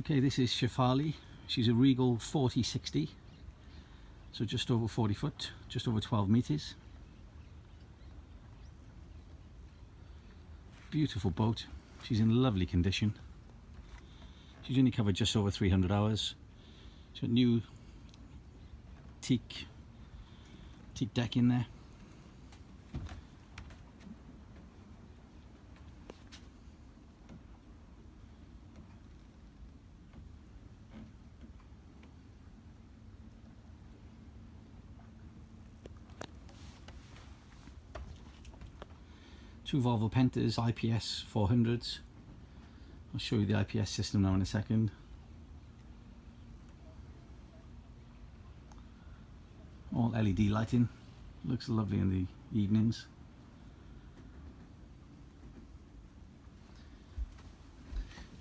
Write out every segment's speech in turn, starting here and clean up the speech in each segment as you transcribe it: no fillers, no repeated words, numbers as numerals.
Okay, this is Shefali. She's a Regal 4060, so just over 40 foot, just over 12 meters. Beautiful boat. She's in lovely condition. She's only covered just over 300 hours. She's got new teak deck in there. Two Volvo Pentas, IPS 400s. I'll show you the IPS system now in a second. All LED lighting. Looks lovely in the evenings.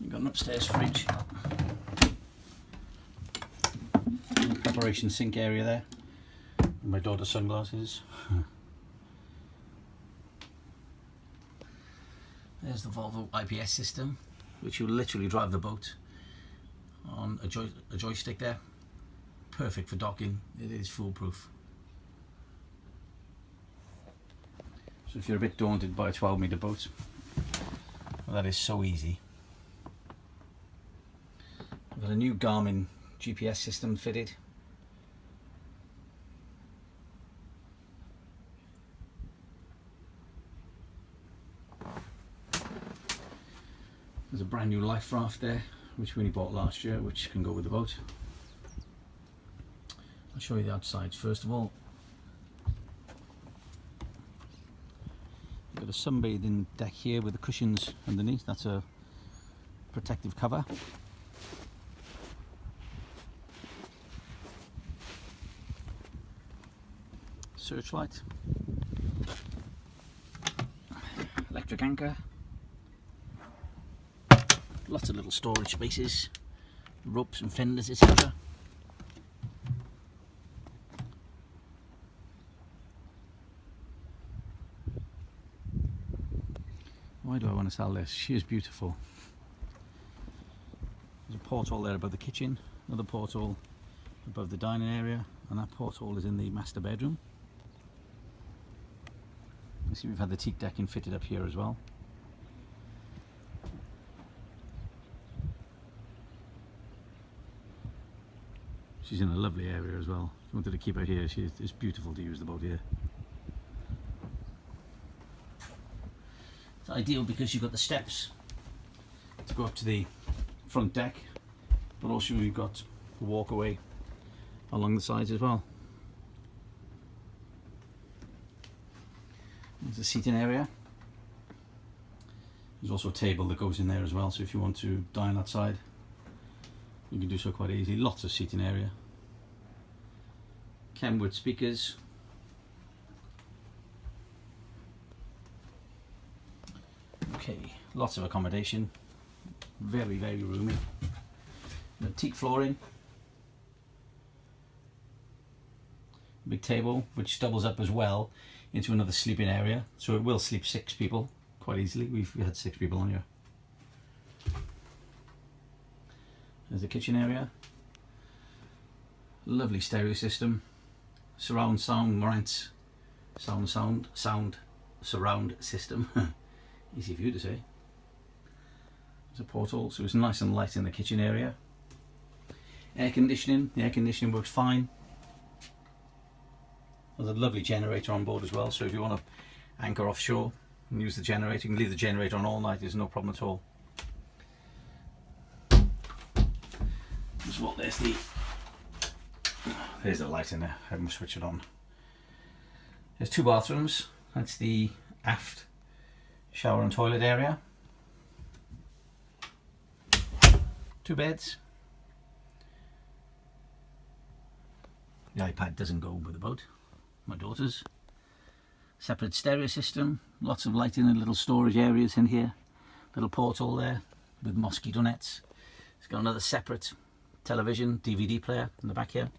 You've got an upstairs fridge. Preparation sink area there. My daughter's sunglasses. There's the Volvo IPS system, which will literally drive the boat on a joystick there. Perfect for docking. It is foolproof. So if you're a bit daunted by a 12-meter boat, well, that is so easy. I've got a new Garmin GPS system fitted. There's a brand new life raft there, which we only bought last year, which can go with the boat. I'll show you the outsides first of all. You've got a sunbathing deck here with the cushions underneath. That's a protective cover. Searchlight. Electric anchor. Lots of little storage spaces, ropes and fenders, etc. Why do I want to sell this? She is beautiful. There's a porthole there above the kitchen, another porthole above the dining area, and that porthole is in the master bedroom. You see we've had the teak decking fitted up here as well. She's in a lovely area as well. If you wanted to keep her here, it's beautiful to use the boat here. It's ideal because you've got the steps to go up to the front deck, but also you've got a walkway along the sides as well. There's a seating area. There's also a table that goes in there as well, so if you want to dine outside, you can do so quite easily. Lots of seating area. Kenwood speakers. Okay, lots of accommodation. Very, very roomy. Teak flooring. Big table, which doubles up as well into another sleeping area. So it will sleep 6 people quite easily. We've had 6 people on here. There's the kitchen area. Lovely stereo system. Surround sound, Marantz sound surround system. Easy for you to say. There's a porthole, so it's nice and light in the kitchen area. Air conditioning. The air conditioning works fine. There's a lovely generator on board as well, so if you want to anchor offshore and use the generator, you can leave the generator on all night. There's no problem at all. Well, there's the light in there. I haven't switched it on. There's 2 bathrooms. That's the aft shower and toilet area. 2 beds. The iPad doesn't go with the boat. My daughter's. Separate stereo system. Lots of lighting and little storage areas in here. Little porthole there with mosquito nets. It's got another separate television, DVD player in the back here.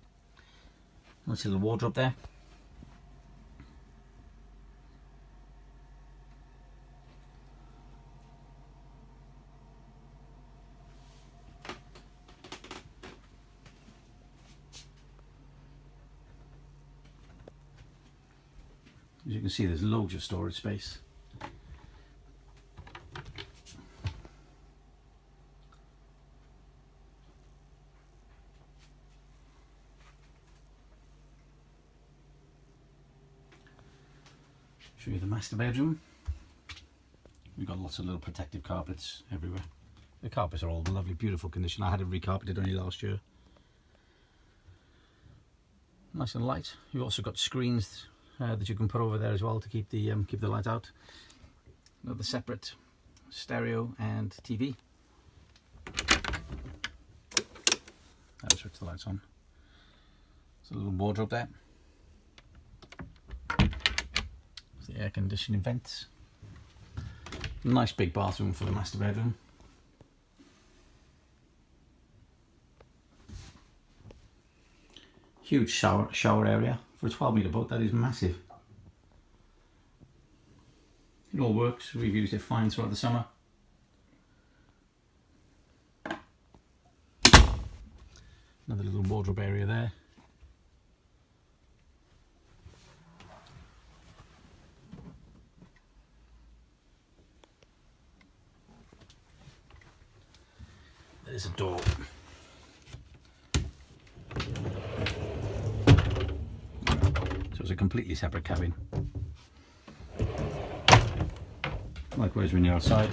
Nice little wardrobe there. As you can see, there's loads of storage space. Show you the master bedroom. We've got lots of little protective carpets everywhere. The carpets are all in lovely, beautiful condition. I had it recarpeted only last year. Nice and light. You've also got screens that you can put over there as well to keep the light out. Another separate stereo and TV. I'll switch the lights on. There's a little wardrobe there. There's the air conditioning vents. Nice big bathroom for the master bedroom. Huge shower area. For a 12-metre boat, that is massive. It all works. We've used it fine throughout the summer. Another little wardrobe area there. There's a door. So it's a completely separate cabin. Likewise when you're outside.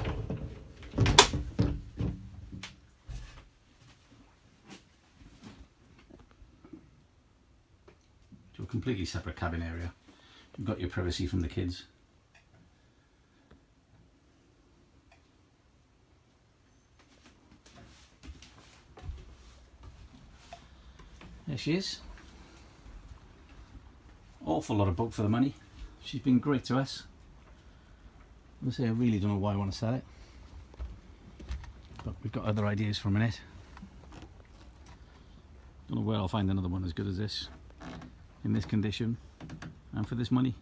To a completely separate cabin area. You've got your privacy from the kids. There she is. Awful lot of boat for the money. She's been great to us. I say I really don't know why I want to sell it, but we've got other ideas for a minute. Don't know where I'll find another one as good as this, in this condition, and for this money.